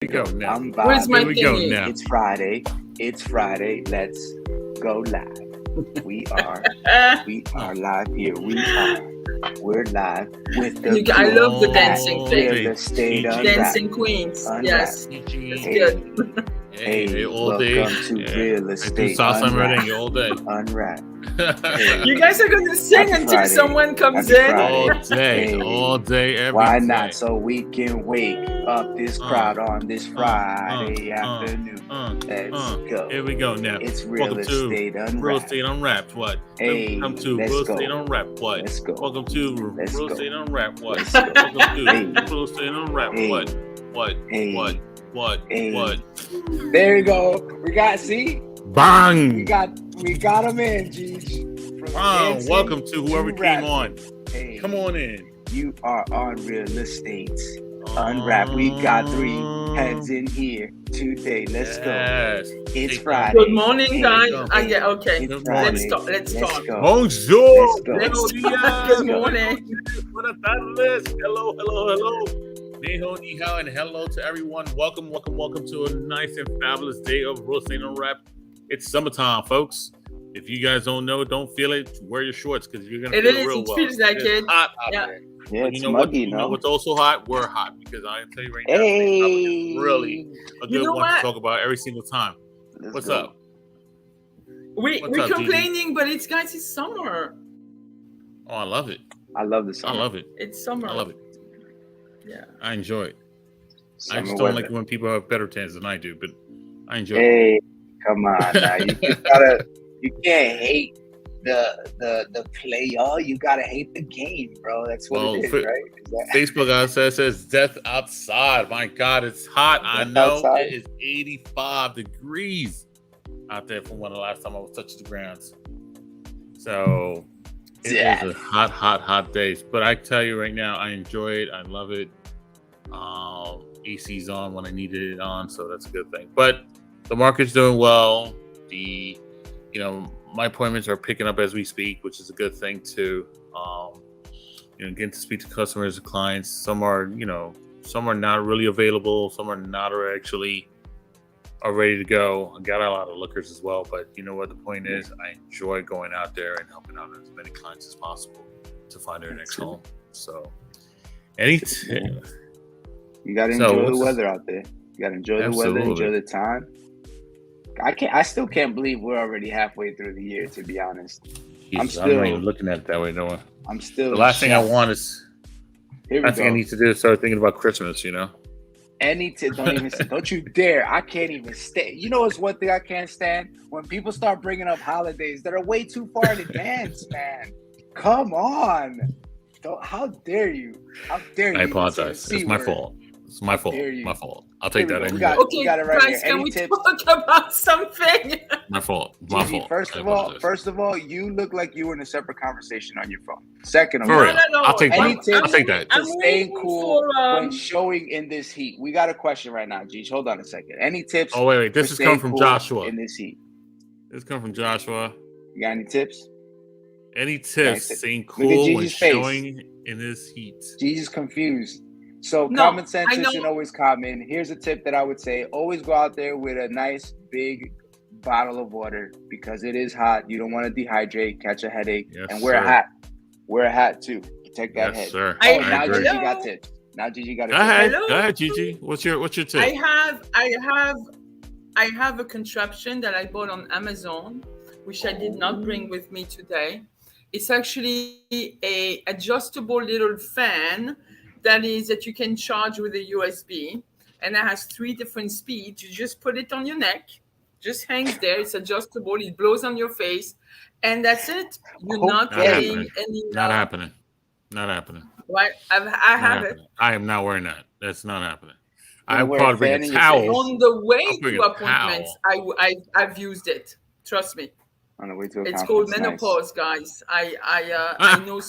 we go now. I'm Where's my Here we go thingy? now. It's Friday. It's Friday. Let's go live. We are live here. We're live with the I love the crew dancing at thing. Real Estate Dancing Queens. Yes, Unwrapped. it's Hey, good. hey, all day. welcome to Real I do Estate salsa Unwrapped. merengue all day. Unwrapped. Hey, You guys are going to sing Happy until Friday. someone comes Happy in. Friday. All day, every Why day. not? So we can wake up this crowd on this Friday afternoon. Let's go. Here we go now. It's Real Welcome Estate to Unwrapped. Real Estate Unwrapped. What? Hey, Welcome to let's Real go. Estate Unwrapped. What? Let's go. Welcome to Let's Real go. Estate Unwrapped. What? Let's go. Welcome to Hey. Real Estate Unwrapped. Hey. What? Hey. What? Hey. There you go. We got, see? Bang! We got them in, Gigi. Welcome to whoever came on. Hey, Come on in. you are on Real Estate Unwrapped. We got 3 heads in here today. Let's go. It's Friday. Good morning, guys. Hey, Yeah, okay. it's Let's Friday. talk. Let's talk. go. Bonjour. Let's go. Let's Buenos Good días. morning. Buenas tardes. Hello. Neho, ni hao, and hello to everyone. Welcome to a nice and fabulous day of Real Estate Unwrapped. It's summertime, folks. If you guys don't know, don't feel it, wear your shorts because you're going to feel real well. It feels like it. Hot out Yeah. there. Yeah, But it's you know muggy, what? You know what's also hot? We're hot because I can tell you right now, Hey. it's really a good You know one what? to talk about every single time. Let's What's go. up? We're What's up, complaining, but it's summer. Oh, I love it. I love the I summer. love it. It's summer. I love it. Yeah. I enjoy it. I Summer just don't weather. like when people have better tans than I do, but I enjoy it. Hey, come on now. You just gotta. You can't hate the play, y'all. You gotta hate the game, bro. That's what it is, right? Facebook says death outside. My God, it's hot. I Death know outside? it is 85 degrees out there from when the last time I was touching the grounds. So it is a hot day. But I tell you right now, I enjoy it. I love it. AC's on when I needed it on, so that's a good thing. But the market's doing well. My appointments are picking up as we speak, which is a good thing too. Getting to speak to customers and clients. Some are not really available. Some are not actually are ready to go. I got a lot of lookers as well, but you know what the point is? I enjoy going out there and helping out as many clients as possible to find their next home. So, You gotta enjoy the weather out there. You gotta enjoy the weather, enjoy the time. I still can't believe we're already halfway through the year, to be honest. I'm not even looking at it that way, Noah. I'm still. The last thing I want is. Here thing I need to do is start thinking about Christmas. Don't you dare! I can't even stand. You know, it's one thing I can't stand when people start bringing up holidays that are way too far in advance, man. Come on! How dare you? How dare you? I apologize. It's my fault. It's my fault. My fault. I'll take that. We got it right guys, here. can we talk about something? My fault. Gigi, first of all, you look like you were in a separate conversation on your phone. Second of all, I'll take that. I'll take that. To staying cool when showing in this heat. We got a question right now, Gigi. Hold on a second. Any tips? Oh wait. This is coming from Joshua. In this heat. This comes from Joshua. You got any tips? Any tips staying cool when showing in this heat? Gigi's confused. So common sense isn't always common. Here's a tip that I would say. Always go out there with a nice big bottle of water because it is hot. You don't want to dehydrate, catch a headache, and wear a hat. Wear a hat too. Protect that head. Sir. Now Gigi got tips. Go ahead, Gigi. What's your tip? I have a contraption that I bought on Amazon, which I did not bring with me today. It's actually a adjustable little fan that you can charge with a USB, and it has 3 different speeds. You just put it on your neck, just hangs there. It's adjustable. It blows on your face, and that's it. You're not getting any. Not happening. Right? I have it. I am not wearing that. That's not happening. I would probably bring a towel. On the way to appointments, I've used it. Trust me. On the way to a it's called menopause, guys. I know.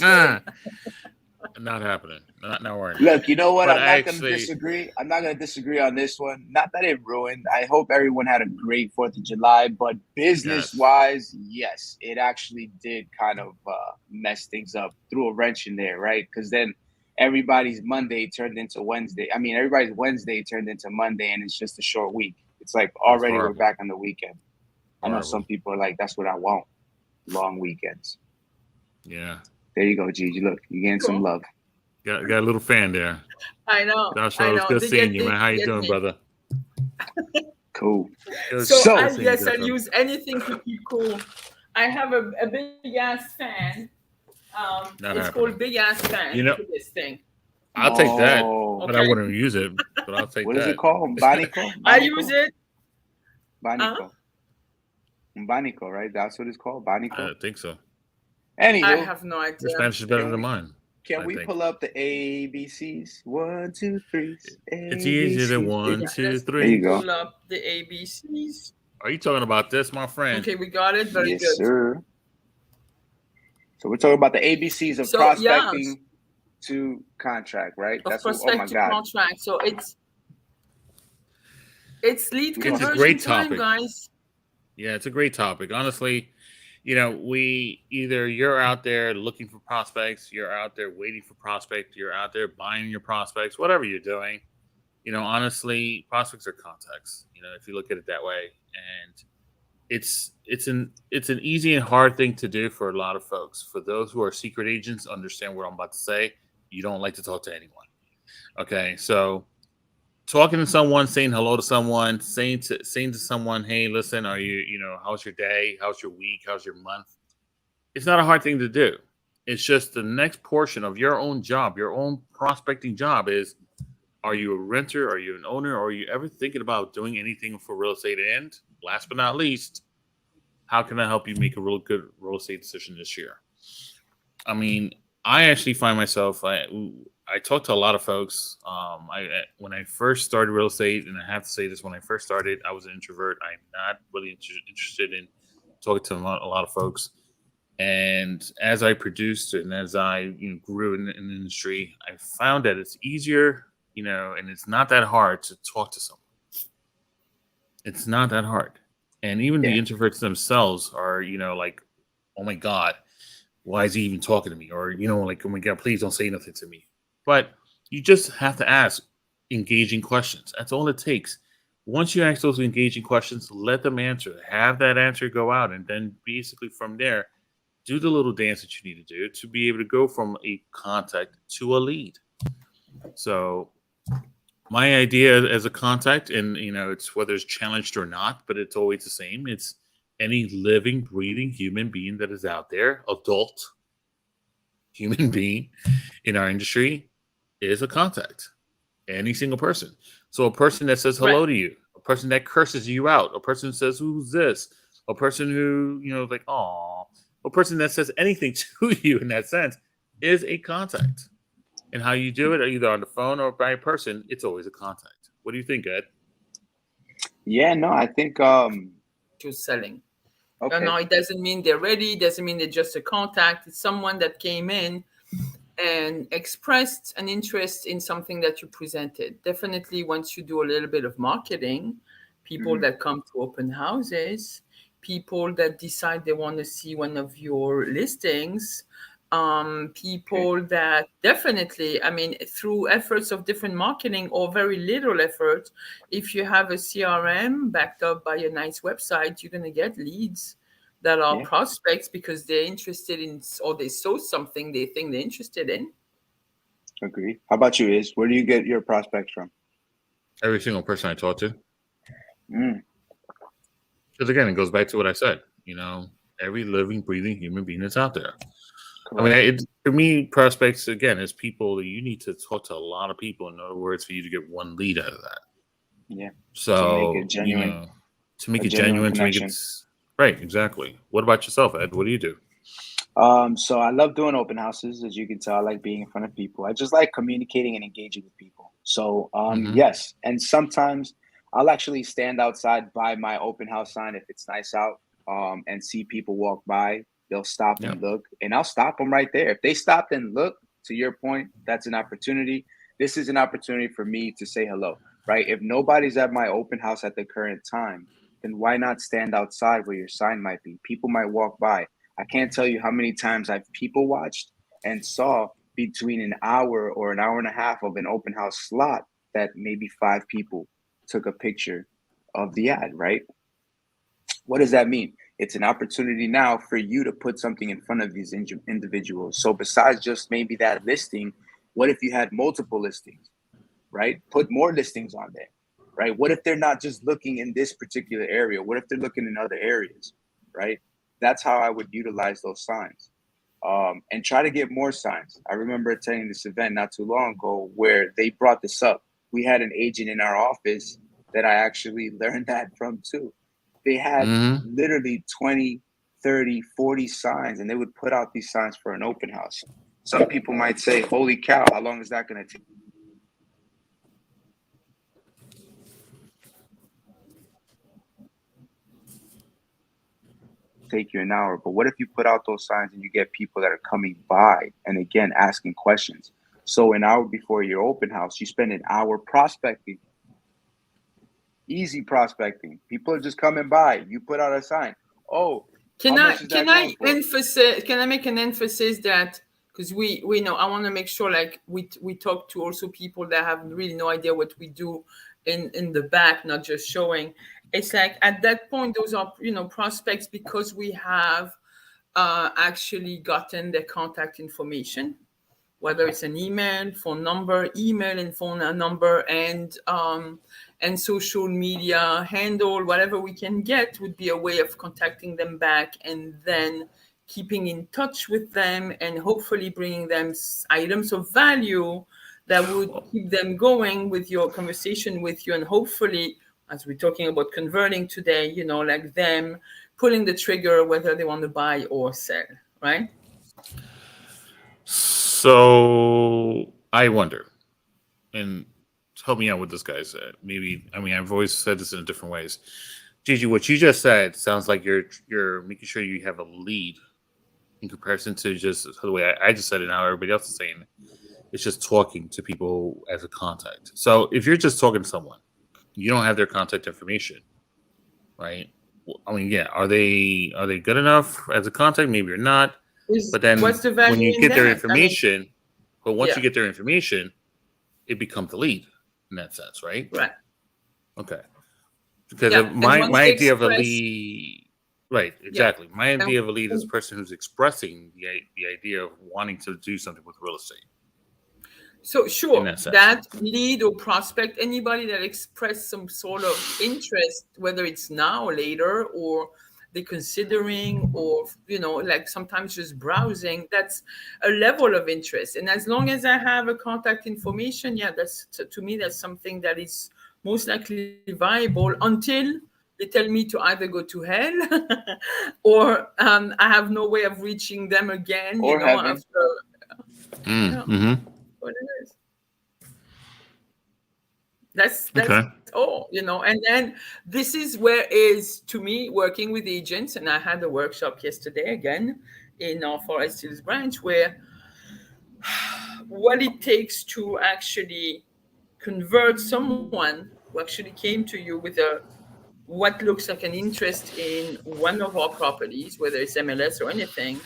Not happening. Not wearing. Look, you know what? I'm not going to disagree. I'm not going to disagree on this one. Not that it ruined. I hope everyone had a great 4th of July, but business-wise, yes, it actually did kind of mess things up, threw a wrench in there, right? Because then everybody's Monday turned into Wednesday. I mean, everybody's Wednesday turned into Monday, and it's just a short week. It's like That's already we're horrible. back on the weekend. I know some Horrible. people are like, that's what I want. Long weekends. Yeah. There you go, Gigi. Look, you're getting some love. Got a little fan there. I know. Joshua, I it's know. good seeing you, man. How you doing, me. brother? Cool. So I yes, I'll use anything to keep cool. I have a big ass fan. It's called big ass fan. You know, for this thing. I'll take that, but I Okay. wouldn't use it. But I'll take What that. is it called? Banico? I use it. Banico. Banico, right? That's what it's called. Banico. I think so. Anywho, I have no idea. Your Spanish is better than mine. Can we pull up the ABCs? 1, 2, 3. It's easier than 1, 2, 3. There you go. Pull up the ABCs. Are you talking about this, my friend? Okay, we got it. Very yes, good. Sir. So we're talking about the ABCs of prospecting to contract, right? That's what, oh my God. Contract. So it's lead conversion it's a great time, topic. Guys. Yeah, it's a great topic. Honestly, you're out there looking for prospects, you're out there waiting for prospects, you're out there buying your prospects, whatever you're doing. Honestly, prospects are contacts. If you look at it that way, and it's an easy and hard thing to do for a lot of folks. For those who are secret agents, understand what I'm about to say. You don't like to talk to anyone. Okay, so talking to someone, saying hello to someone, saying to someone, hey, listen, are you, how's your day? How's your week? How's your month? It's not a hard thing to do. It's just the next portion of your own job, your own prospecting job is, are you a renter? Are you an owner? Or are you ever thinking about doing anything for real estate? And last but not least, how can I help you make a real good real estate decision this year? I mean, I actually find myself, I talk to a lot of folks. When I first started real estate, and I have to say this, when I first started, I was an introvert. I'm not really interested in talking to a lot of folks. And as I produced and as I grew in the industry, I found that it's easier, and it's not that hard to talk to someone. It's not that hard. And even the introverts themselves are, like, oh my God, why is he even talking to me? Or, like, oh my God, please don't say nothing to me. But you just have to ask engaging questions. That's all it takes. Once you ask those engaging questions, let them answer. Have that answer go out. And then basically from there, do the little dance that you need to do to be able to go from a contact to a lead. So my idea as a contact, and it's whether it's challenged or not, but it's always the same. It's any living, breathing human being that is out there, adult human being in our industry is a contact. Any single person. So a person that says hello to you, a person that curses you out, a person that says, who's this? A person who, like, aw, a person that says anything to you in that sense is a contact. And how you do it, either on the phone or by a person, it's always a contact. What do you think, Ed? Yeah, no, I think to selling. Okay. No, it doesn't mean they're ready. It doesn't mean they're just a contact. It's someone that came in and expressed an interest in something that you presented. Definitely, once you do a little bit of marketing, people that come to open houses, people that decide they want to see one of your listings, people that definitely, I mean, through efforts of different marketing or very little effort, if you have a CRM backed up by a nice website, you're going to get leads that are prospects because they're interested in, or they saw something they think they're interested in. Agree. How about you, Iz? Where do you get your prospects from? Every single person I talk to. Because again, it goes back to what I said. Every living, breathing human being that's out there. Correct. I mean, for me, prospects, again, is people that you need to talk to a lot of people, in other words, for you to get one lead out of that. Yeah. So, to make it genuine. To make it right, exactly. What about yourself, Ed? What do you do? So I love doing open houses. As you can tell, I like being in front of people. I just like communicating and engaging with people. So, yes. And sometimes I'll actually stand outside by my open house sign if it's nice out, and see people walk by. They'll stop and look, and I'll stop them right there. If they stopped and look, to your point, that's an opportunity. This is an opportunity for me to say hello, right? If nobody's at my open house at the current time, then why not stand outside where your sign might be? People might walk by. I can't tell you how many times I've people watched and saw between an hour or an hour and a half of an open house slot that maybe 5 people took a picture of the ad, right? What does that mean? It's an opportunity now for you to put something in front of these individuals. So besides just maybe that listing, what if you had multiple listings, right? Put more listings on there, right? What if they're not just looking in this particular area? What if they're looking in other areas, right? That's how I would utilize those signs. And try to get more signs. I remember attending this event not too long ago where they brought this up. We had an agent in our office that I actually learned that from too. They had literally 20, 30, 40 signs, and they would put out these signs for an open house. Some people might say, holy cow, how long is that going to take you an hour? But what if you put out those signs and you get people that are coming by and again asking questions? So an hour before your open house, you spend an hour prospecting. Easy prospecting. People are just coming by. You put out a sign. Oh, can I make an emphasis that, because we know, I want to make sure like we talk to also people that have really no idea what we do in the back, not just showing. It's like at that point, those are, prospects because we have actually gotten their contact information, whether it's an email, phone number, email and phone number, and social media handle, whatever we can get would be a way of contacting them back and then keeping in touch with them and hopefully bringing them items of value that would keep them going with your conversation with you. And hopefully, as we're talking about converting today, like them pulling the trigger, whether they want to buy or sell, right? So I wonder, and help me out with this, guys. Maybe, I've always said this in different ways. Gigi, what you just said sounds like you're making sure you have a lead in comparison to just the way I just said it and how everybody else is saying it. It's just talking to people as a contact. So if you're just talking to someone, you don't have their contact information, right? Yeah, are they good enough as a contact? Maybe you're not. But then what's the value when you get their information, but once yeah. you get their information, it becomes the lead in that sense, right? Right. Okay. Because my idea of a lead, right? Exactly. Yeah. My idea of a lead is a person who's expressing the idea of wanting to do something with real estate. So sure, that lead or prospect, anybody that express some sort of interest, whether it's now or later, or they're considering, or like sometimes just browsing, that's a level of interest. And as long as I have a contact information, that's to me, that's something that is most likely viable until they tell me to either go to hell or I have no way of reaching them again, or heaven. After what it is. That's okay. all, and then this is where is, to me, working with agents. And I had a workshop yesterday again in our Forest Hills branch where what it takes to actually convert someone who actually came to you with what looks like an interest in one of our properties, whether it's MLS or anything,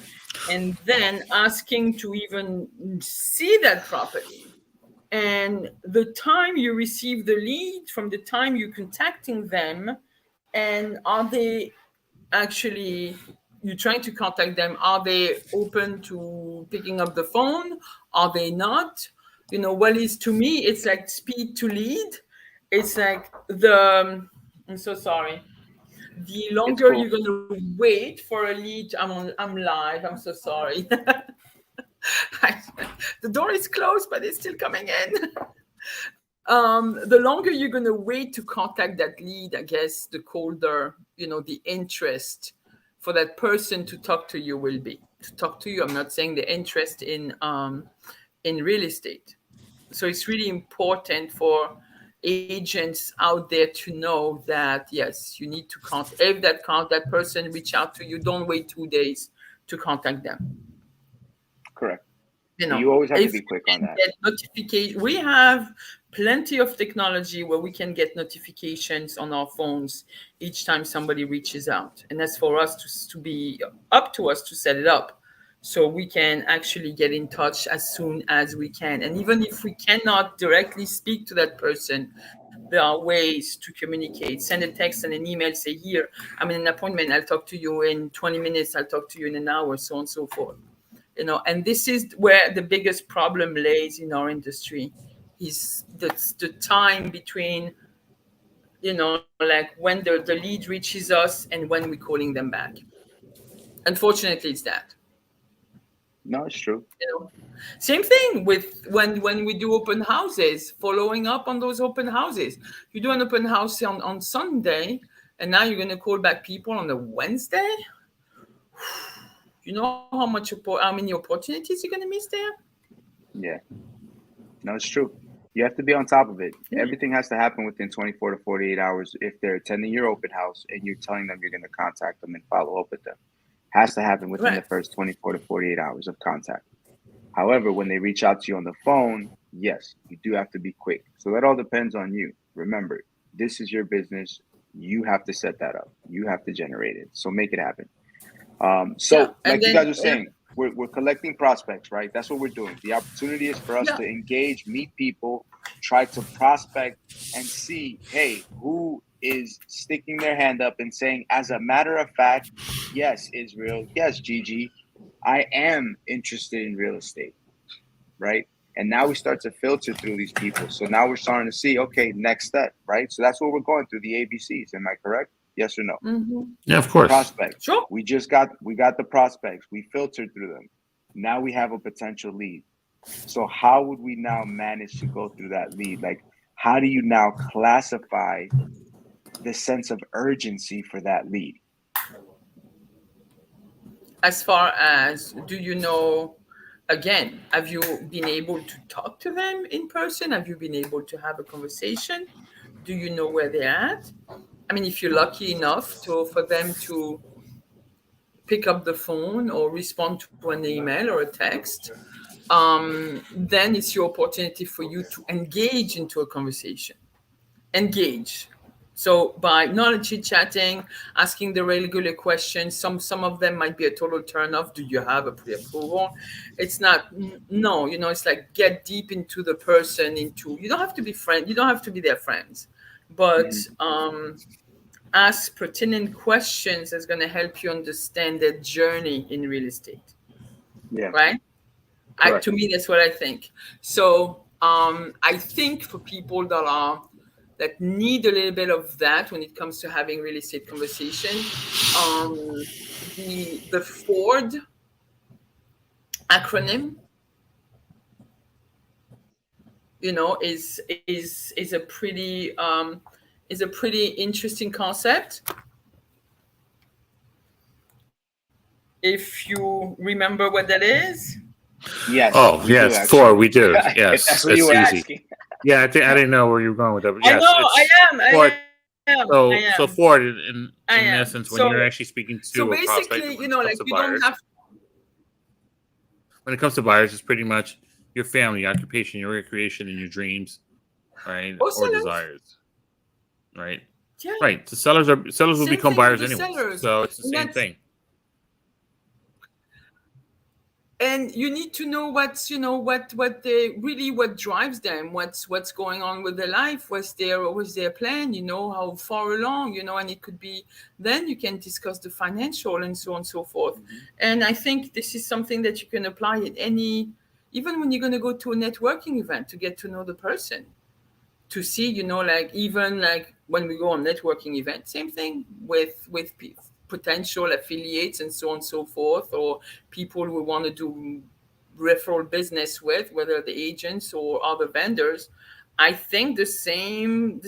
and then asking to even see that property. And the time you receive the lead from the time you're contacting them, and are they actually, you're trying to contact them, are they open to picking up the phone? Are they not? What is, to me, it's like speed to lead. It's like I'm so sorry. The longer you're going to wait for a lead, I'm live. I'm so sorry. The door is closed, but it's still coming in. The longer you're going to wait to contact that lead, I guess, the colder, the interest for that person to talk to you will be. To talk to you, I'm not saying the interest in real estate. So it's really important for agents out there to know that, yes, you need to contact. If that person reach out to you, don't wait 2 days to contact them. Correct. You always have to be quick on that. Notification. We have plenty of technology where we can get notifications on our phones each time somebody reaches out, and that's for us to be up to us to set it up. so we can actually get in touch as soon as we can. And even if we cannot directly speak to that person, there are ways to communicate. Send a text and an email, say, here, I'm in an appointment, I'll talk to you in 20 minutes, I'll talk to you in an hour, so on and so forth. And this is where the biggest problem lays in our industry, is the time between, like when the lead reaches us and when we're calling them back. Unfortunately, it's that. No, it's true. Same thing with when we do open houses, following up on those open houses. You do an open house on Sunday, and now you're going to call back people on a Wednesday. You know how many opportunities you're going to miss there? Yeah. No, it's true. You have to be on top of it. Everything has to happen within 24 to 48 hours. If they're attending your open house and you're telling them you're going to contact them and follow up with them, has to happen within the first 24 to 48 hours of contact. However, when they reach out to you on the phone, yes, you do have to be quick. So that all depends on you. Remember, this is your business. You have to set that up. You have to generate it. So make it happen. Like you guys were saying, we're collecting prospects, right? That's what we're doing. The opportunity is for us to engage, meet people, try to prospect and see, hey, who is sticking their hand up and saying, as a matter of fact, yes, Israel, yes, Gigi, I am interested in real estate, right? And now we start to filter through these people. So now we're starting to see, okay, next step, right? So that's what we're going through, the ABCs. Am I correct? Yes or no? Mm-hmm. Yeah, of course. Prospects. Sure. We got the prospects. We filtered through them. Now we have a potential lead. So how would we now manage to go through that lead? Like, how do you now classify the sense of urgency for that lead? As far as, do you know, again, have you been able to talk to them in person? Have you been able to have a conversation? Do you know where they're at? I mean, if you're lucky enough for them to pick up the phone or respond to an email or a text, then it's your opportunity for you to engage into a conversation. Engage. So by not chit-chatting, asking the regular questions, some of them might be a total turn-off. Do you have a pre-approval? It's not, no, it's like get deep into the person, you don't have to be friends, you don't have to be their friends, but ask pertinent questions that's going to help you understand their journey in real estate. Yeah. Right? To me, that's what I think. So I think for people that need a little bit of that when it comes to having real estate conversation, the Ford acronym, is a pretty interesting concept. If you remember what that is. Yes. Oh, yes, Ford. We do. Yes, that's what you were easy. Asking. Yeah, I didn't know where you were going with that. Yes, I am. So Ford, in essence, when you're actually speaking to a prospect, like you don't have. When it comes to buyers, it's pretty much your family, your occupation, your recreation, and your dreams, right, or desires, right? Yeah. Right. The sellers will become buyers anyway, so it's the same thing. And you need to know what drives them, what's going on with their life, what's their plan, how far along, and it could be, then you can discuss the financial and so on and so forth. And I think this is something that you can apply at even when you're going to go to a networking event, to get to know the person, to see, even when we go on networking events, same thing with people, potential affiliates and so on and so forth, or people we want to do referral business with, whether the agents or other vendors. I think the same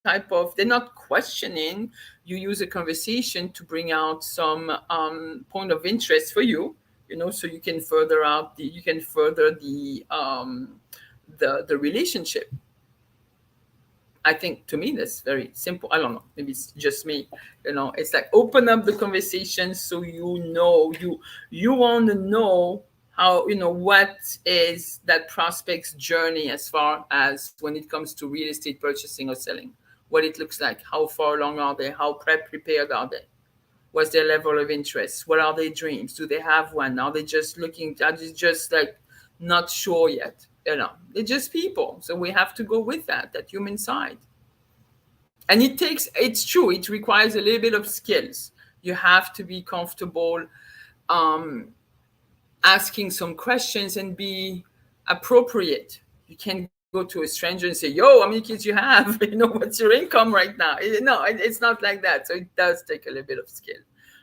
type of, they're not questioning, you use a conversation to bring out some point of interest for you, so you can further the relationship. I think, to me, that's very simple. I don't know. Maybe it's just me. It's like open up the conversation, so you want to know how, what is that prospect's journey as far as when it comes to real estate purchasing or selling, what it looks like, how far along are they, how prepared are they. What's their level of interest? What are their dreams? Do they have one? Are they just looking? Are they just like not sure yet? They're just people. So we have to go with that human side. And it's true, it requires a little bit of skills. You have to be comfortable asking some questions and be appropriate. You can't go to a stranger and say, yo, how many kids you have? What's your income right now? No, it's not like that. So it does take a little bit of skill.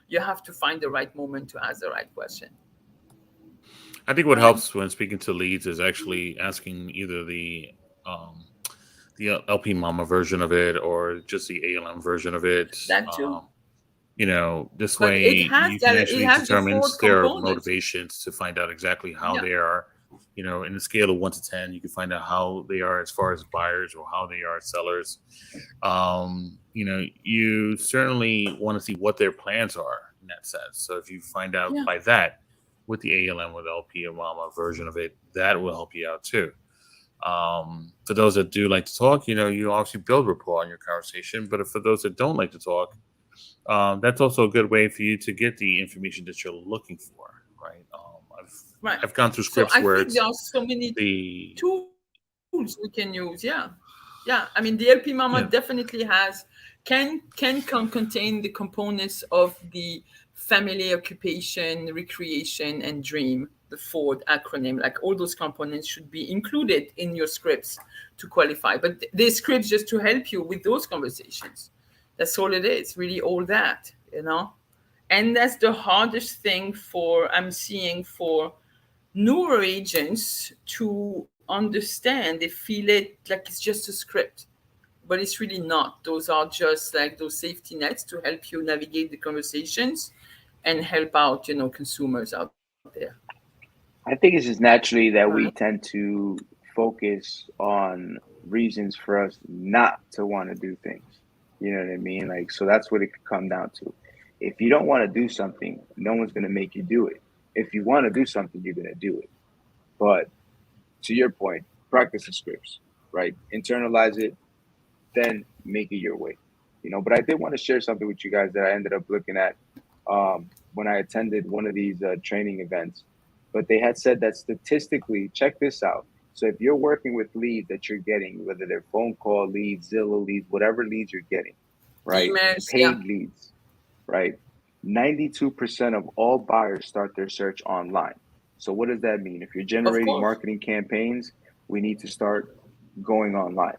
You have to find the right moment to ask the right question. I think what helps when speaking to leads is actually asking either the LP Mama version of it or just the ALM version of it. That too. This But way it has you can that. It actually has the determine four their components. motivations to find out exactly how Yeah. they are. In the scale of 1 to 10, you can find out how they are as far as buyers or how they are as sellers. You certainly want to see what their plans are in that sense. So if you find out by that with the ALM with LP or Mama version of it, that will help you out too. For those that do like to talk, you obviously build rapport in your conversation. But for those that don't like to talk, that's also a good way for you to get the information that you're looking for, right? I've gone through scripts I where think there are so many tools we can use. Yeah. I mean, the LP Mama definitely can contain the components of the family, occupation, recreation, and dream. The Ford acronym, like all those components should be included in your scripts to qualify. But the scripts just to help you with those conversations. That's all it is, really all that. And that's the hardest thing I'm seeing for newer agents to understand. They feel it like it's just a script, but it's really not. Those are just like those safety nets to help you navigate the conversations and help out, consumers out there. I think it's just naturally that we tend to focus on reasons for us not to want to do things. You know what I mean? Like, so that's what it could come down to. If you don't want to do something, no one's going to make you do it. If you want to do something, you're going to do it. But to your point, practice the scripts, right? Internalize it, then make it your way. But I did want to share something with you guys that I ended up looking at when I attended one of these training events. But they had said that statistically, check this out. So if you're working with leads that you're getting, whether they're phone call leads, Zillow leads, whatever leads you're getting, right? Emails, paid leads, right? 92% of all buyers start their search online. So what does that mean? If you're generating marketing campaigns, we need to start going online.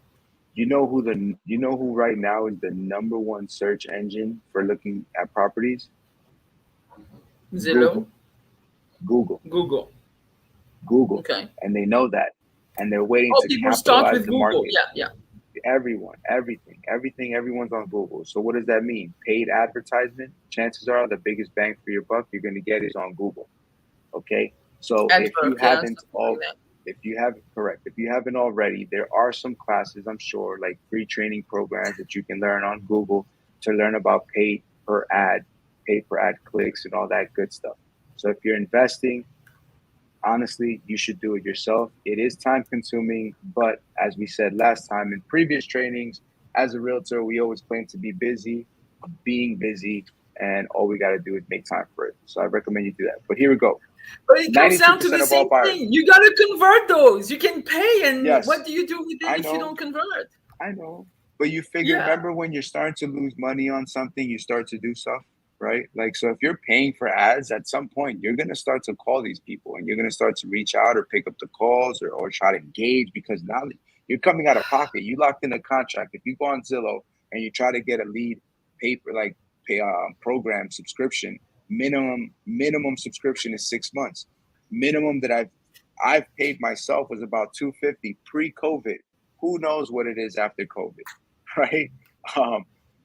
You know who right now is the number one search engine for looking at properties? Zillow. Google. Okay. And they know that. And they're waiting to people capitalize start with the Google. market. Yeah. Everyone's on Google. So what does that mean? Paid advertisement, chances are the biggest bang for your buck you're going to get is on Google. Okay? So if you haven't already, there are some classes, I'm sure, like free training programs that you can learn on Google to learn about pay per ad clicks and all that good stuff. So if you're investing, honestly, you should do it yourself. It is time consuming, but as we said last time in previous trainings, as a realtor, we always claim to be busy, being busy, and all we got to do is make time for it. So I recommend you do that. But here we go. But it comes down to the same thing. You got to convert those. You can pay, and what do you do with it if you don't convert? I know. But you figure, remember when you're starting to lose money on something, you start to do stuff, right? Like, so if you're paying for ads, at some point, you're going to start to call these people and you're going to start to reach out or pick up the calls or try to engage, because now you're coming out of pocket. You locked in a contract. If you go on Zillow and you try to get a lead program subscription, minimum subscription is 6 months. Minimum that I've paid myself was about $250 pre-COVID. Who knows what it is after COVID, right?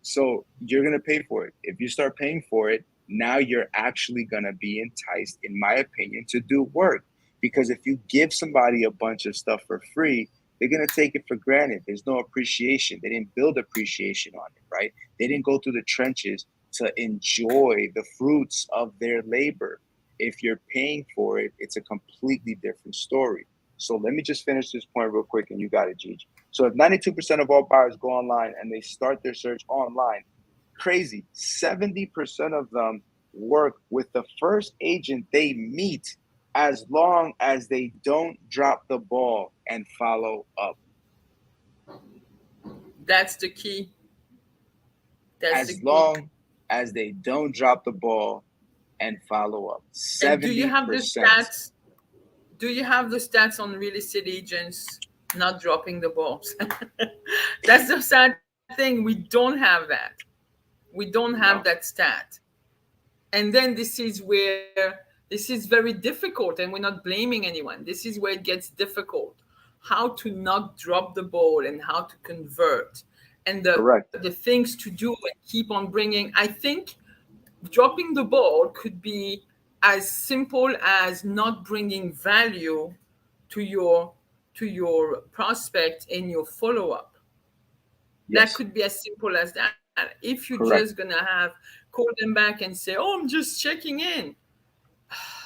So you're going to pay for it. If you start paying for it, now you're actually going to be enticed, in my opinion, to do work. Because if you give somebody a bunch of stuff for free, they're going to take it for granted. There's no appreciation. They didn't build appreciation on it, right? They didn't go through the trenches to enjoy the fruits of their labor. If you're paying for it, it's a completely different story. So let me just finish this point real quick, and you got it, Gigi. So if 92% of all buyers go online and they start their search online, crazy. 70% of them work with the first agent they meet as long as they don't drop the ball and follow up. That's the key. That's the As key. long as they don't drop the ball and follow up. And do you 70%. have the stats? Do you have the stats on real estate agents not dropping the balls? That's the sad thing. We don't have that. We don't have No. that stat. And then this is very difficult, and we're not blaming anyone. This is where it gets difficult. How to not drop the ball and how to convert, and Correct. the things to do and keep on bringing. I think dropping the ball could be as simple as not bringing value to your prospect in your follow-up. That Yes. could be as simple as that. If you're just Correct. gonna have call them back and say, "Oh, I'm just checking in,"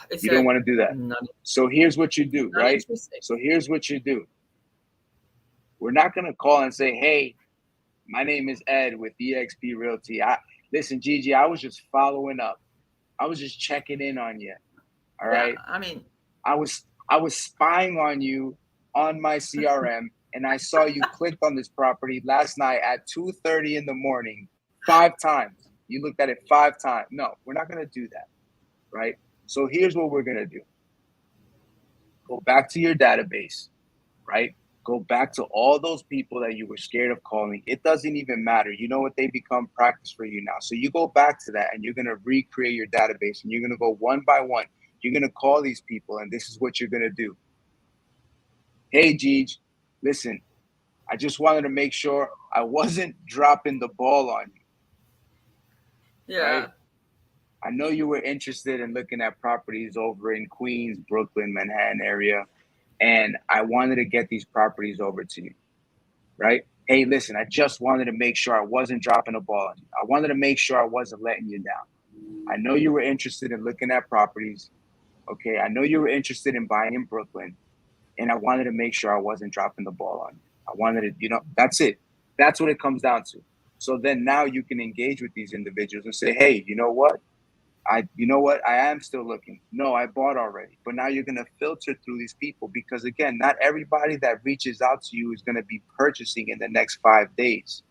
it's You don't like want to do that. not, So here's what you do, not right? interesting. So here's what you do. We're not going to call and say, hey, my name is Ed with eXp Realty. Listen, Gigi, I was just following up. I was just checking in on you. All right. Yeah, I mean, I was spying on you on my CRM, and I saw you clicked on this property last night at 2:30 in the morning, 5 times. You looked at it 5 times. No, we're not going to do that. Right. So here's what we're going to do. Go back to your database, right? Go back to all those people that you were scared of calling. It doesn't even matter. You know what? They become practice for you now. So you go back to that and you're going to recreate your database, and you're going to go one by one. You're going to call these people, and this is what you're going to do. Hey, Gigi, listen, I just wanted to make sure I wasn't dropping the ball on you. yeah. Right? I know you were interested in looking at properties over in Queens, Brooklyn, Manhattan area, and I wanted to get these properties over to you, right? Hey, listen, I just wanted to make sure I wasn't dropping a ball on you. I wanted to make sure I wasn't letting you down. I know you were interested in looking at properties. Okay, I know you were interested in buying in Brooklyn, and I wanted to make sure I wasn't dropping the ball on you. I wanted to, that's it. That's what it comes down to. So then now you can engage with these individuals and say, hey, you know what? I am still looking. No, I bought already. But now you're going to filter through these people, because again, not everybody that reaches out to you is going to be purchasing in the next 5 days.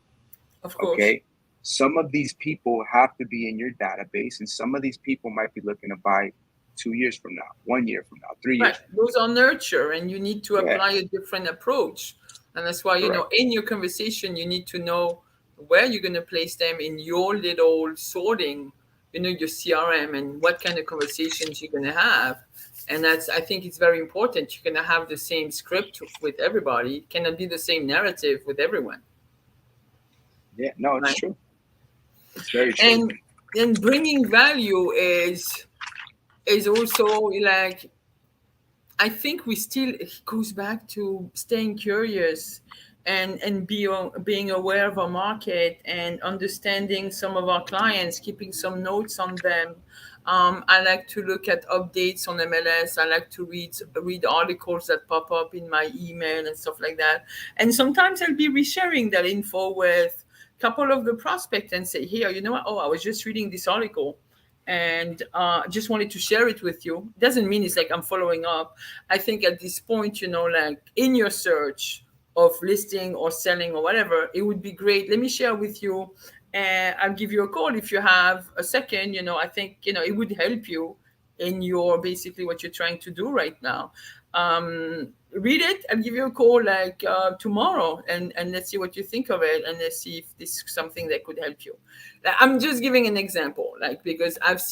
Of course. Okay. Some of these people have to be in your database, and some of these people might be looking to buy 2 years from now, 1 year from now, 3 years. Right. Those are nurture, and you need to apply a different approach. And that's why, in your conversation, you need to know where you're going to place them in your little sorting, your CRM, and what kind of conversations you're going to have. And I think it's very important. You're going to have the same script with everybody. It cannot be the same narrative with everyone. Yeah, no, it's true. It's very true. And bringing value is also like, I think it goes back to staying curious and being aware of our market and understanding some of our clients, keeping some notes on them. I like to look at updates on MLS. I like to read articles that pop up in my email and stuff like that. And sometimes I'll be resharing that info with a couple of the prospects and say, here, you know what? Oh, I was just reading this article and just wanted to share it with you. Doesn't mean it's like I'm following up. I think at this point, like in your search of listing or selling or whatever, it would be great. Let me share with you, and I'll give you a call if you have a second. I think it would help you in your basically what you're trying to do right now. Read it. I'll give you a call like tomorrow, and let's see what you think of it, and let's see if this is something that could help you. I'm just giving an example, because I've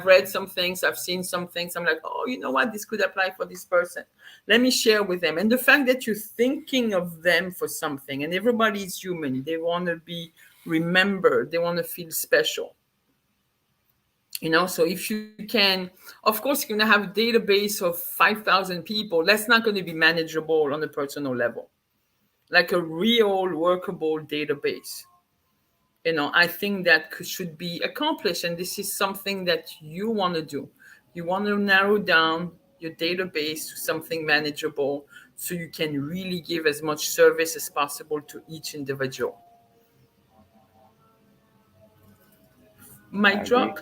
read some things, I've seen some things. I'm like, oh, you know what? This could apply for this person. Let me share with them. And the fact that you're thinking of them for something, and everybody is human. They want to be remembered. They want to feel special. So if you can, of course, you're going to have a database of 5,000 people. That's not going to be manageable on a personal level, like a real workable database. I think that should be accomplished. And this is something that you want to do. You want to narrow down your database to something manageable so you can really give as much service as possible to each individual. Mic I agree. drop.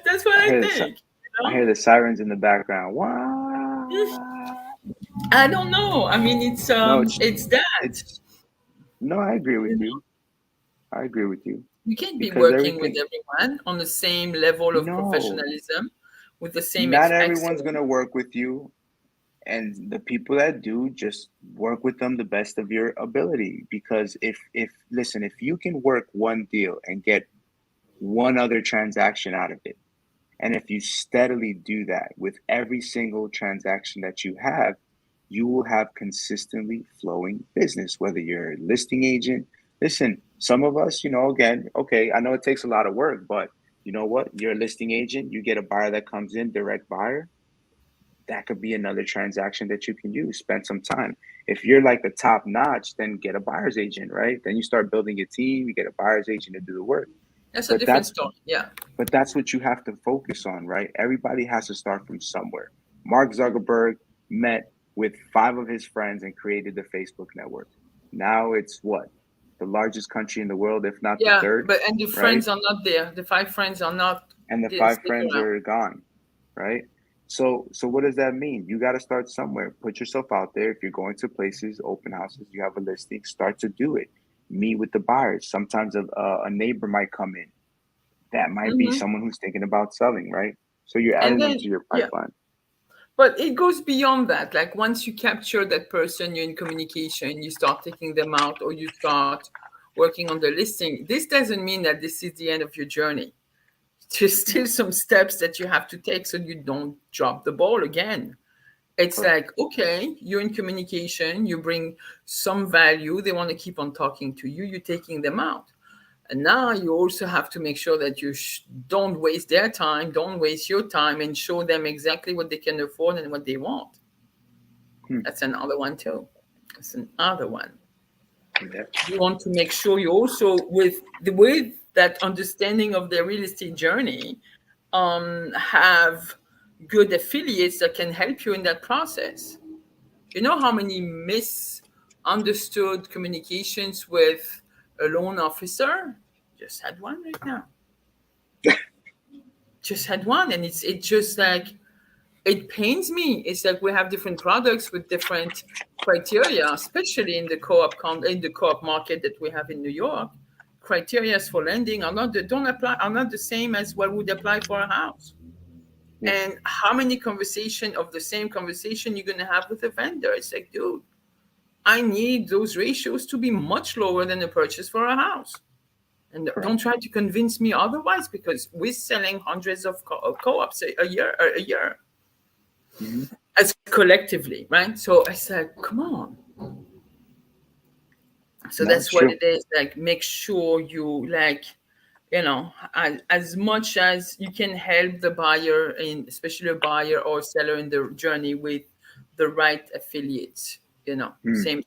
That's what I I hear the think. I You hear know? the sirens in the background. What? I don't know. I mean, No, it's that. it's no. I agree with You know, you. I agree with you you can't be because working with everything. everyone on the same level of No, professionalism with the same not everyone's excellence. gonna work with you, and the people that do, just work with them the best of your ability. Because if listen, if you can work one deal and get one other transaction out of it, and if you steadily do that with every single transaction that you have, you will have consistently flowing business, whether you're a listing agent. Listen, some of us, again, okay, I know it takes a lot of work, but you know what? You're a listing agent, you get a buyer that comes in, direct buyer, that could be another transaction that you can use. Spend some time. If you're like the top notch, then get a buyer's agent, right? Then you start building your team, you get a buyer's agent to do the work. That's a But different that's story. Yeah. but that's what you have to focus on, right? Everybody has to start from somewhere. Mark Zuckerberg met with 5 of his friends and created the Facebook network. Now it's what? The largest country in the world, if not the Yeah, third, but and the right? friends are not there. The 5 friends are not And the didn't five stick friends around. are gone, right? So what does that mean? You got to start somewhere. Put yourself out there. If you're going to places, open houses, you have a listing, start to do it. Meet with the buyers. Sometimes a neighbor might come in. That might be Hmm. someone who's thinking about selling, right? So you're And adding them then to your yeah, pipeline. but it goes beyond that. Like once you capture that person, you're in communication, you start taking them out, or you start working on the listing. This doesn't mean that this is the end of your journey. There's still some steps that you have to take so you don't drop the ball again. It's Correct. like, okay, you're in communication, you bring some value, they want to keep on talking to you, you're taking them out. And now you also have to make sure that you don't waste their time, don't waste your time, and show them exactly what they can afford and what they want. Hmm. That's another one too. That's another one. Yeah. You want to make sure you also, with that understanding of their real estate journey, have good affiliates that can help you in that process. You know how many misunderstood communications with a loan officer? Just had one right now. Just had one, and it's just like it pains me. It's like we have different products with different criteria, especially in the in the co-op market that we have in New York. Criteria for lending are not the, don't apply are not the same as what would apply for a house. Yeah. And how many conversation of the same conversation you're gonna have with a vendor? It's like, dude, I need those ratios to be much lower than a purchase for a house. And Correct. don't try to convince me otherwise, because we're selling hundreds of co-ops a year, Hmm. as collectively, right? So I said, come on. So No, it's that's what true. it is. Like, make sure you like, as much as you can help the buyer, in especially a buyer or seller in the journey, with the right affiliates. Mm.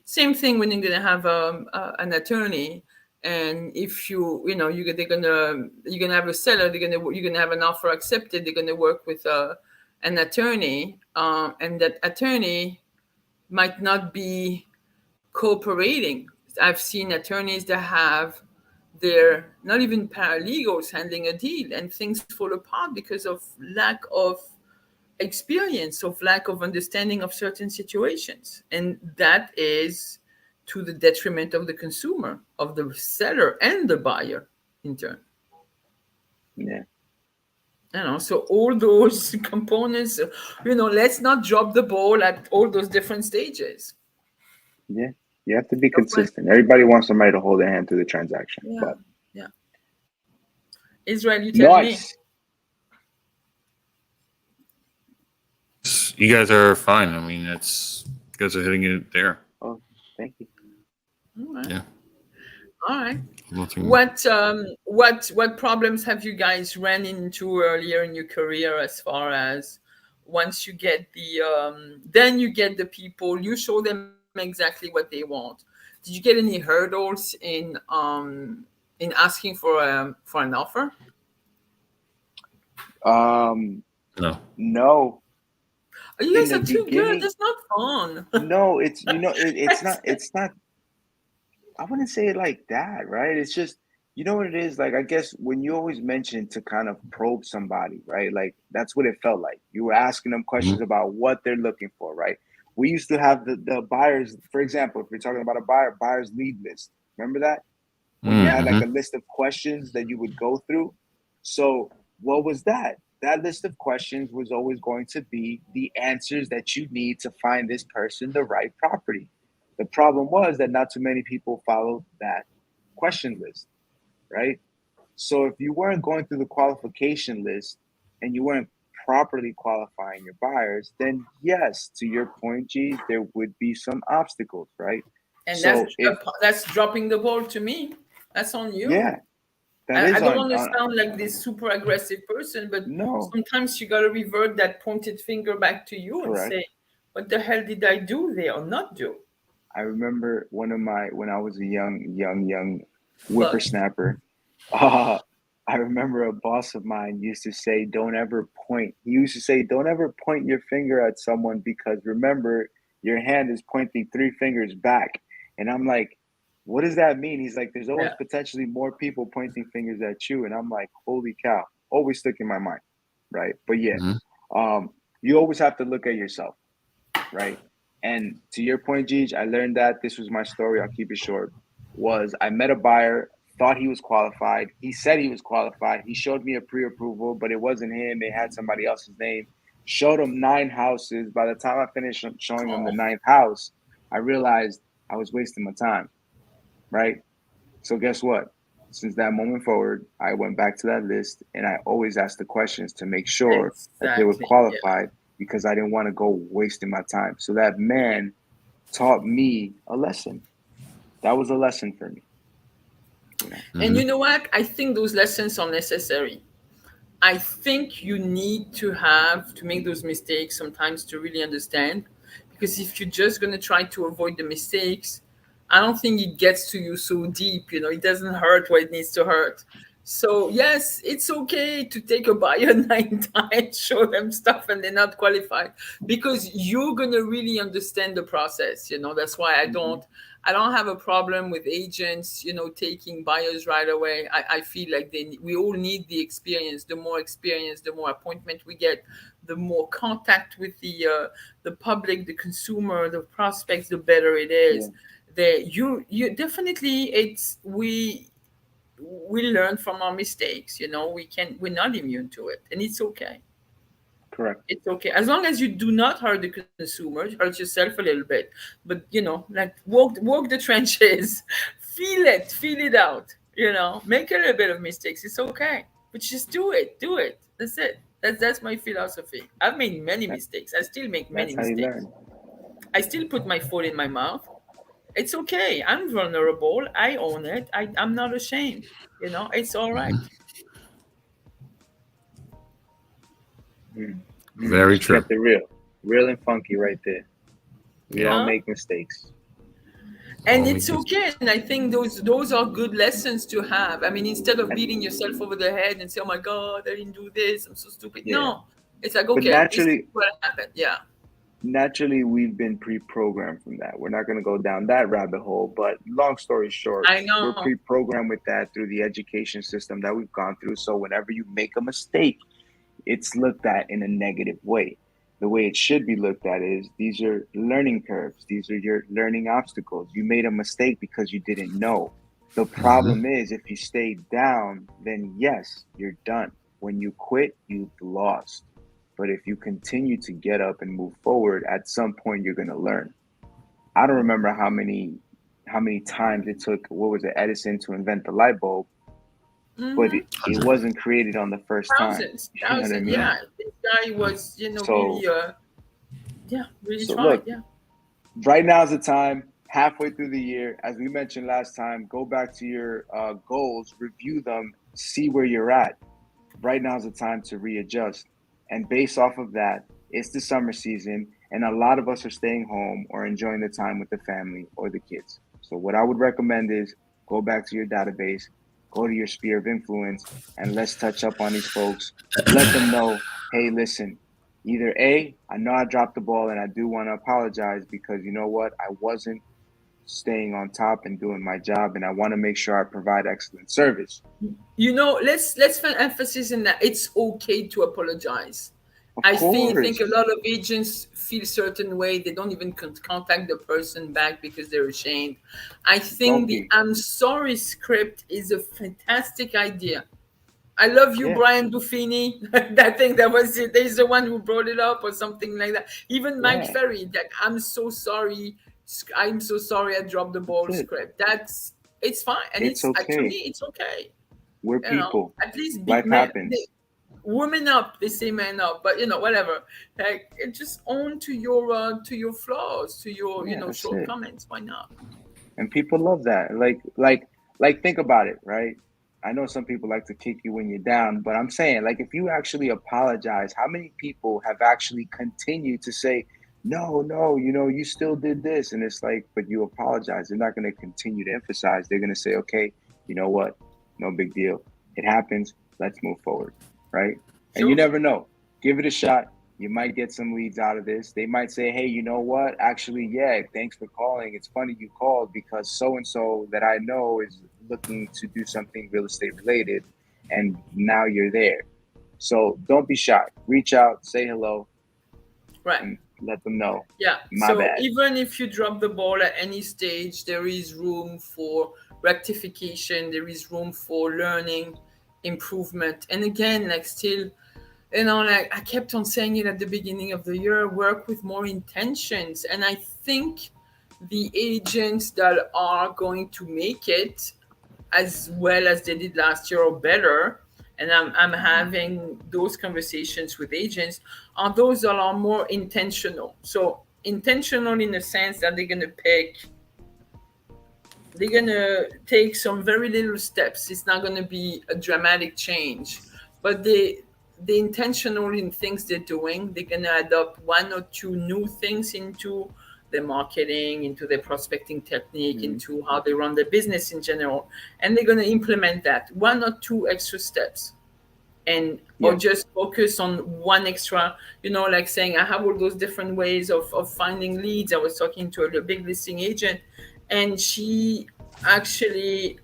Same thing when you're gonna have an attorney, and if you're gonna have a seller, you're gonna have an offer accepted. They're gonna work with an attorney, and that attorney might not be cooperating. I've seen attorneys that have their not even paralegals handling a deal, and things fall apart because of lack of experience, of lack of understanding of certain situations. And that is to the detriment of the consumer, of the seller, and the buyer in turn. Yeah. So all those components, let's not drop the ball at all those different stages. Yeah. You have to be Of course. consistent. Everybody wants somebody to hold their hand through the transaction, Yeah, but yeah. Israel, you tell me. nice. You guys are fine. I mean, it's you guys are hitting it there. Oh, thank you. All right. Yeah, All right. nothing. What problems have you guys ran into earlier in your career, as far as once you get then you get the people, you show them exactly what they want. Did you get any hurdles in asking for an offer? Um, No. no. Oh, you In guys the are too good. beginning, That's not fun. no, it's it's not I wouldn't say it like that, right? It's just You know what it is? Like, I guess when you always mention to kind of probe somebody, right? Like, that's what it felt like. You were asking them questions about what they're looking for, right? We used to have the buyers, for example, if you're talking about a buyer's lead list. Remember that? When you Yeah. had like Mm-hmm. a list of questions that you would go through. So, what was that? That list of questions was always going to be the answers that you need to find this person the right property. The problem was that not too many people followed that question list, right? So if you weren't going through the qualification list and you weren't properly qualifying your buyers, then yes, to your point, G, there would be some obstacles, right? And So if that's dropping the ball to me. That's on you. yeah, that I is don't on, want to sound like this super aggressive person, but no, sometimes you got to revert that pointed finger back to you and correct. say, what the hell did I do there or not do? I remember when I was a young But whippersnapper. Uh, I remember a boss of mine used to say, "Don't ever point." He used to say, "Don't ever point your finger at someone because remember, your hand is pointing three fingers back." And I'm like, "What does that mean?" He's like, "There's always yeah, potentially more people pointing fingers at you." And I'm like, "Holy cow!" Always stuck in my mind, right? But yeah, Mm-hmm. you always have to look at yourself, right? And to your point, Gigi, I learned that this was my story. I'll keep it short. Was I met a buyer, thought he was qualified. He said he was qualified. He showed me a pre-approval, but it wasn't him. It had somebody else's name. Showed him 9 houses. By the time I finished showing him the oh, ninth house, I realized I was wasting my time. Right. So guess what? Since that moment forward, I went back to that list and I always asked the questions to make sure that they were exactly. Yeah. qualified because I didn't want to go wasting my time. So that man taught me a lesson. That was a lesson for me, you know. And Mm-hmm. you know what? I think those lessons are necessary. I think you need to have to make those mistakes sometimes to really understand. Because if you're just going to try to avoid the mistakes, I don't think it gets to you so deep. It doesn't hurt what it needs to hurt. So, yes, it's okay to take a buyer 9 times, show them stuff, and they're not qualified because you're going to really understand the process. That's why I Mm-hmm. don't. I don't have a problem with agents, taking buyers right away. I feel like we all need the experience. The more experience, the more appointment we get, the more contact with the public, the consumer, the prospects, the better it Yeah, is. You definitely we learn from our mistakes. We're not immune to it, and it's okay. correct. It's okay as long as you do not hurt the consumer, hurt yourself a little bit. But like walk the trenches, feel it out. Make a little bit of mistakes. It's okay, but just do it. That's it. That's my philosophy. I've made many That, mistakes. I still make many that's how you mistakes. learn. I still put my foot in my mouth. It's okay. I'm vulnerable. I own it. I'm not ashamed. It's all right. Mm. Mm. Very She true. kept it real and funky right there. We Yeah. all Yeah. make mistakes. And All it's make okay. mistakes. And I think those are good lessons to have. I mean, instead of And beating yourself over the head and say, "Oh my God, I didn't do this. I'm so stupid." yeah, No, it's like, but okay, this is what happened. Yeah, naturally we've been pre-programmed from that. We're not going to go down that rabbit hole, but long story short, I we're know. pre-programmed with that through the education system that we've gone through. So whenever you make a mistake, it's looked at in a negative way. The way it should be looked at is these are learning curves, these are your learning obstacles. You made a mistake because you didn't know. The Mm-hmm. problem is if you stay down, then yes, you're done. When you quit, you've lost. But if you continue to get up and move forward, at some point you're going to learn. I don't remember how many times it took, what was it, Edison to invent the light bulb, but Mm-hmm. it 100. wasn't created on the first time. Thousands, You know what I thousands. mean? Yeah, this guy was, So really, yeah, really so tried. look, Yeah. right now is the time, halfway through the year, as we mentioned last time, go back to your goals, review them, see where you're at. Right now is the time to readjust. And based off of that, it's the summer season, and a lot of us are staying home or enjoying the time with the family or the kids. So, what I would recommend is go back to your database, go to your sphere of influence, and let's touch up on these folks. Let them know, hey, listen, either A, I know I dropped the ball and I do want to apologize because you know what? I wasn't staying on top and doing my job, and I want to make sure I provide excellent service. Let's find emphasis in that it's okay to apologize. Of I think a course. lot of agents feel certain way. They don't even contact the person back because they're ashamed. I think Don't the be. "I'm sorry" script is a fantastic idea. I love you, Yeah. Brian Buffini. I think that was it. There's the one who brought it up or something like that. Even Mike Yeah. Ferry, that I'm so sorry. I'm so sorry I dropped the That's ball it. script. It's fine. And It's it's to okay. me, it's okay. We're You know, people. at least be Life man, happens. women up. They say man up, but whatever. Like, just own to your flaws, to your Yeah, that's it. shortcomings. Why not? And people love that. Think about it, right? I know some people like to kick you when you're down, but I'm saying, like, if you actually apologize, how many people have actually continued to say, no, no, you still did this? And it's like, but you apologize. They're not going to continue to emphasize. They're going to say, okay, you know what? No big deal. It happens. Let's move forward, right? And you Sure. never know. Give it a shot. You might get some leads out of this. They might say, hey, you know what? Actually, yeah, thanks for calling. It's funny you called because so and so that I know is looking to do something real estate related. And now you're there. So don't be shy. Reach out, say hello, Right. and let them know. Yeah. My So bad. even if you drop the ball at any stage, there is room for rectification. There is room for learning, improvement. And again, like, still, like I kept on saying it at the beginning of the year, work with more intentions. And I think the agents that are going to make it as well as they did last year or better, and I'm Mhm. having those conversations with agents, are those that are more intentional. So intentional in the sense that they're gonna take some very little steps. It's not gonna be a dramatic change, but they intentional in things they're doing. They're gonna adopt one or two new things into their marketing, into their prospecting technique, Mhm. into how they run their business in general, and they're gonna implement that one or two extra steps, and or Yeah. just focus on one extra, like saying I have all those different ways of finding leads. I was talking to a big listing agent, and she actually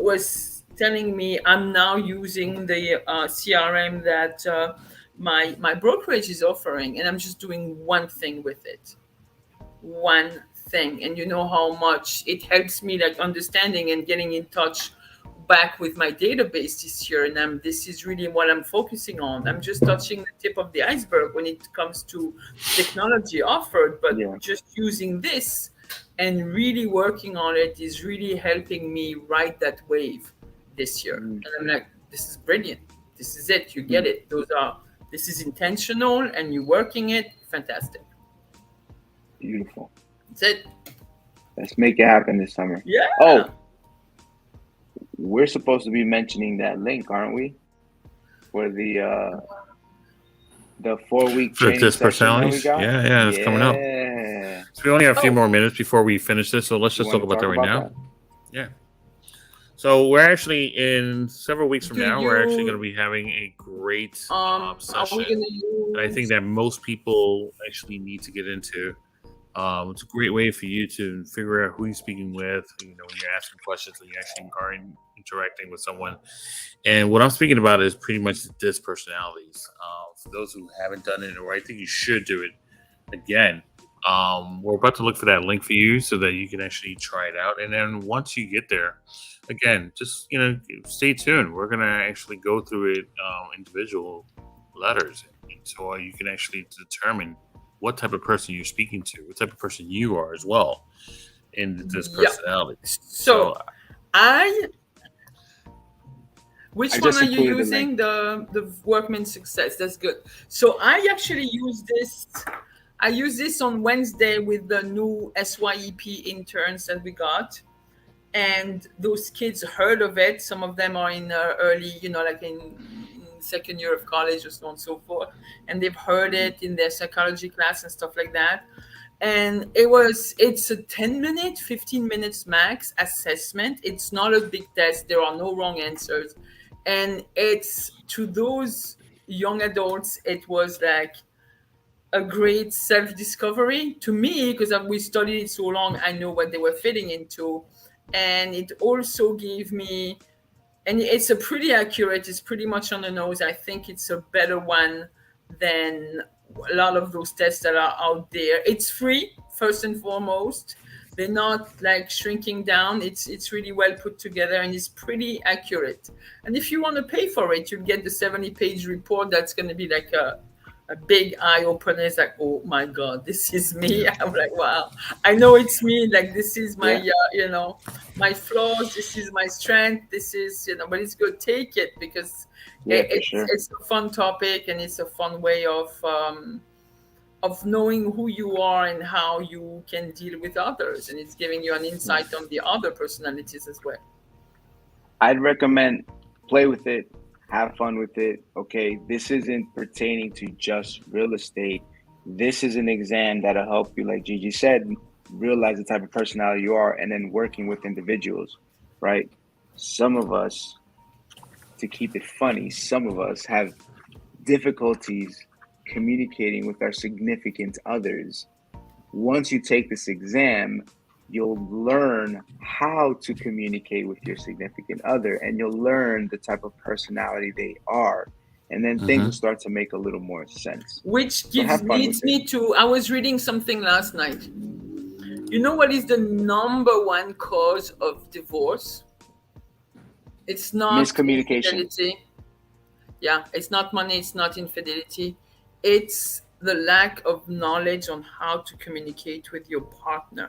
was telling me I'm now using the CRM that my brokerage is offering, and I'm just doing one thing with it, one thing. And you know how much it helps me, like, understanding and getting in touch back with my database this year. And this is really what I'm focusing on. I'm just touching the tip of the iceberg when it comes to technology offered, but Yeah. just using this and really working on it is really helping me ride that wave this year. Mhm. And I'm like, this is brilliant. This is it. You get Mhm. it. This is intentional and you're working it. Fantastic. Beautiful. That's it. Let's make it happen this summer. Yeah. Oh, we're supposed to be mentioning that link, aren't we? For the 4 week For training this session that we personalities, got. yeah, it's coming up. Yeah. So we only have a few Oh, more minutes before we finish this, so let's You just want talk to about talk that right about now. that? Yeah. So we're actually in several weeks from do now. We're actually going to you be having a great are we session gonna that I think use that most people actually need to get into. It's a great way for you to figure out who you're speaking with. When you're asking questions and you actually are interacting with someone. And what I'm speaking about is pretty much the disc personalities. For those who haven't done it, or I think you should do it again. We're about to look for that link for you so that you can actually try it out. And then once you get there, again, just stay tuned. We're gonna actually go through it individual letters, and so you can actually determine what type of person you're speaking to, what type of person you are as well in this yeah. personality. So So I I which one just are you included the link. using? The Workman Success. That's good. So I actually use this. I use this on Wednesday with the new SYEP interns that we got, and those kids heard of it. Some of them are in early, like in second year of college or so on and so forth, and they've heard Mhm. it in their psychology class and stuff like that. And it's a 10-minute, 15 minutes max assessment. It's not a big test. There are no wrong answers. And it's to those young adults, it was like a great self-discovery to me, because we studied it so long. I know what they were fitting into, and it also gave me, and it's a pretty accurate, it's pretty much on the nose. I think it's a better one than a lot of those tests that are out there. It's free, first and foremost. They're not like shrinking down. It's really well put together, and it's pretty accurate. And if you want to pay for it, you'll get the 70-page report. That's going to be like a big eye opener. It's like, oh my God, this is me. I'm like, wow, I know it's me. Like, this is my, my flaws. This is my strength. This is, but it's good. Take it, because it's a fun topic, and it's a fun way of knowing who you are and how you can deal with others. And it's giving you an insight on the other personalities as well. I'd recommend play with it. Have fun with it. Okay, this isn't pertaining to just real estate. This is an exam that'll help you, like Gigi said, realize the type of personality you are, and then working with individuals, right? Some of us, to keep it funny, some of us have difficulties communicating with our significant others. Once you take this exam, you'll learn how to communicate with your significant other, and you'll learn the type of personality they are. And then things will start to make a little more sense. Which leads me to, I was reading something last night. You know what is the number one cause of divorce? It's not miscommunication. Infidelity. Yeah, it's not money, it's not infidelity. It's the lack of knowledge on how to communicate with your partner.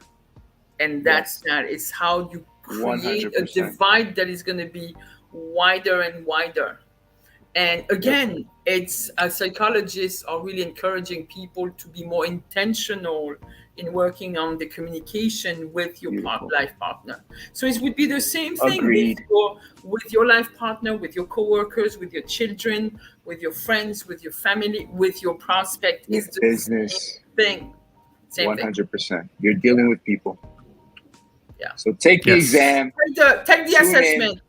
And that is how you create 100%. A divide that is going to be wider and wider. And again, it's psychologists are really encouraging people to be more intentional in working on the communication with your life partner. So it would be the same thing with your life partner, with your coworkers, with your children, with your friends, with your family, with your prospect. It's the business thing. 100%. You're dealing with people. Yeah. So take the exam. Take the assessment.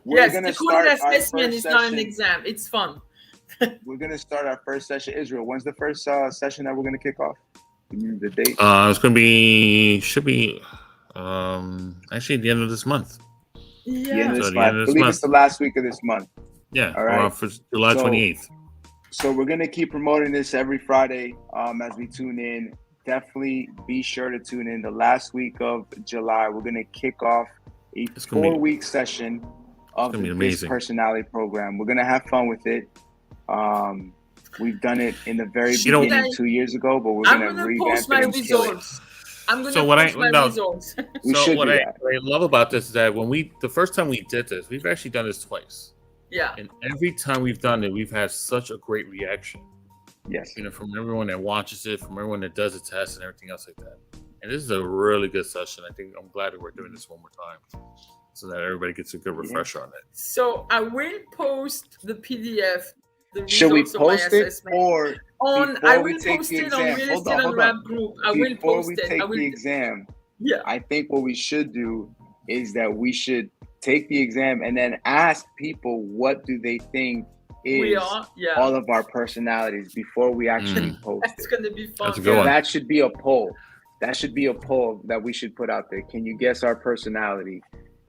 Yes, the coding assessment is not an exam. It's fun. We're going to start our first session. Israel, when's the first session that we're going to kick off? The date? It's going to be, actually the end of this month. Yeah. The end of this month. I believe it's the last week of this month. Yeah. All right. For July 28th. So we're going to keep promoting this every Friday as we tune in. Definitely be sure to tune in. The last week of July, we're going to kick off a 4-week session of this personality program. We're going to have fun with it. We've done it in the very beginning 2 years ago, but we're going to revamp it and kill it. I'm going to post my results. What I love about this is that the first time we did this, we've actually done this twice. Yeah. And every time we've done it, we've had such a great reaction. Yes. From everyone that watches it, from everyone that does the test and everything else like that. And this is a really good session. I'm glad that we're doing this one more time so that everybody gets a good refresher on it. So I will post the PDF. Should we post it or I will post it on Real Estate Unwrapped group. I will post it. Before we take the exam, I think what we should do is that we should take the exam and then ask people what do they think is all of our personalities before we actually post it. That's going to be fun. That's a good one. That should be a poll. That should be a poll that we should put out there. Can you guess our personality?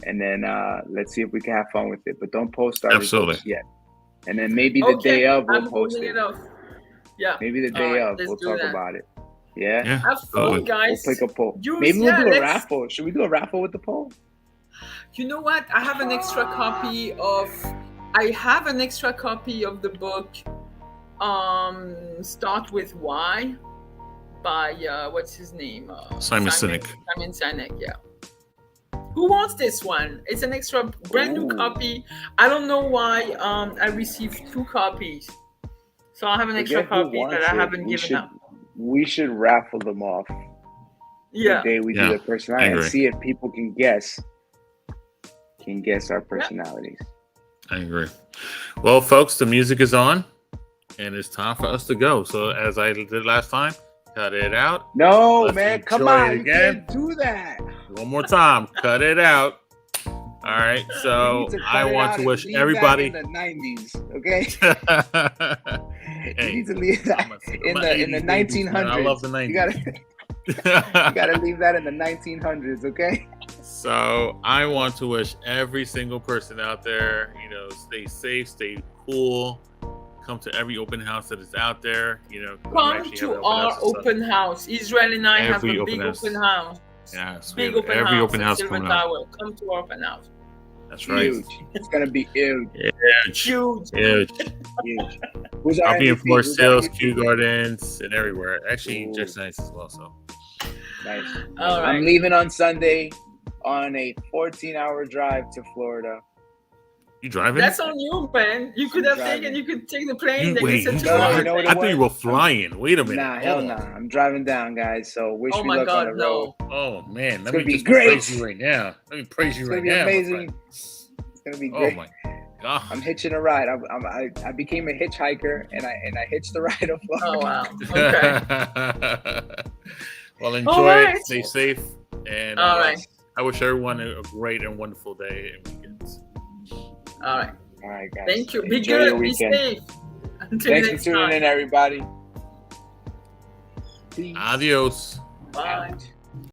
And then let's see if we can have fun with it. But don't post our results yet. And then maybe the day of we'll post it. Yeah. Maybe the day of we'll talk about it. Yeah. Have fun, guys. We'll pick a poll. Maybe we'll do a raffle. Should we do a raffle with the poll? You know what? I have an extra copy of the book Start With Why by what's his name? Simon Sinek. Simon Sinek, yeah. Who wants this one? It's an extra brand new copy. I don't know why I received 2 copies. So I have an extra copy that I haven't given out. We should raffle them off the day we do the personality and see if people can guess our personalities. I agree. Well, folks, the music is on and it's time for us to go. So as I did last time, cut it out. No, man, come on. You can't do that. One more time. Cut it out. All All right, so I want to wish leave everybody that in the 90s, okay? Hey, you need to leave that in the 1900s. Man. I love the 90s. You gotta leave that in the 1900s, okay? So I want to wish every single person out there, you know, stay safe, stay cool. Come to every open house that is out there. You know, come to our open house. Israel and I have a big open house. Yes, big open house. Every open house coming up. Come to our open house. That's right. Huge. It's gonna be huge. Huge. Who's I'll be in Forest Hills, Kew Gardens, and everywhere. Actually, Jackson Heights as well. So nice. All right. I'm leaving on Sunday on a 14-hour drive to Florida. You driving? That's on you, man. You could have taken. You could take the plane. I thought you were flying. Wait a minute. Nah, hell nah. I'm driving down, guys. So wish me luck on the road. Oh man, let me just praise you right now. Let me praise you right now. It's gonna be amazing. It's gonna be great. Oh my god. I'm hitching a ride. I became a hitchhiker and I hitched the ride of Florida. Oh wow. Okay. Well, enjoy it. Stay safe. And all right. I wish everyone a great and wonderful day and weekends. All right. All right, guys. Thank you. Be good. Be safe. Thanks for tuning in, everybody. Adios. Bye.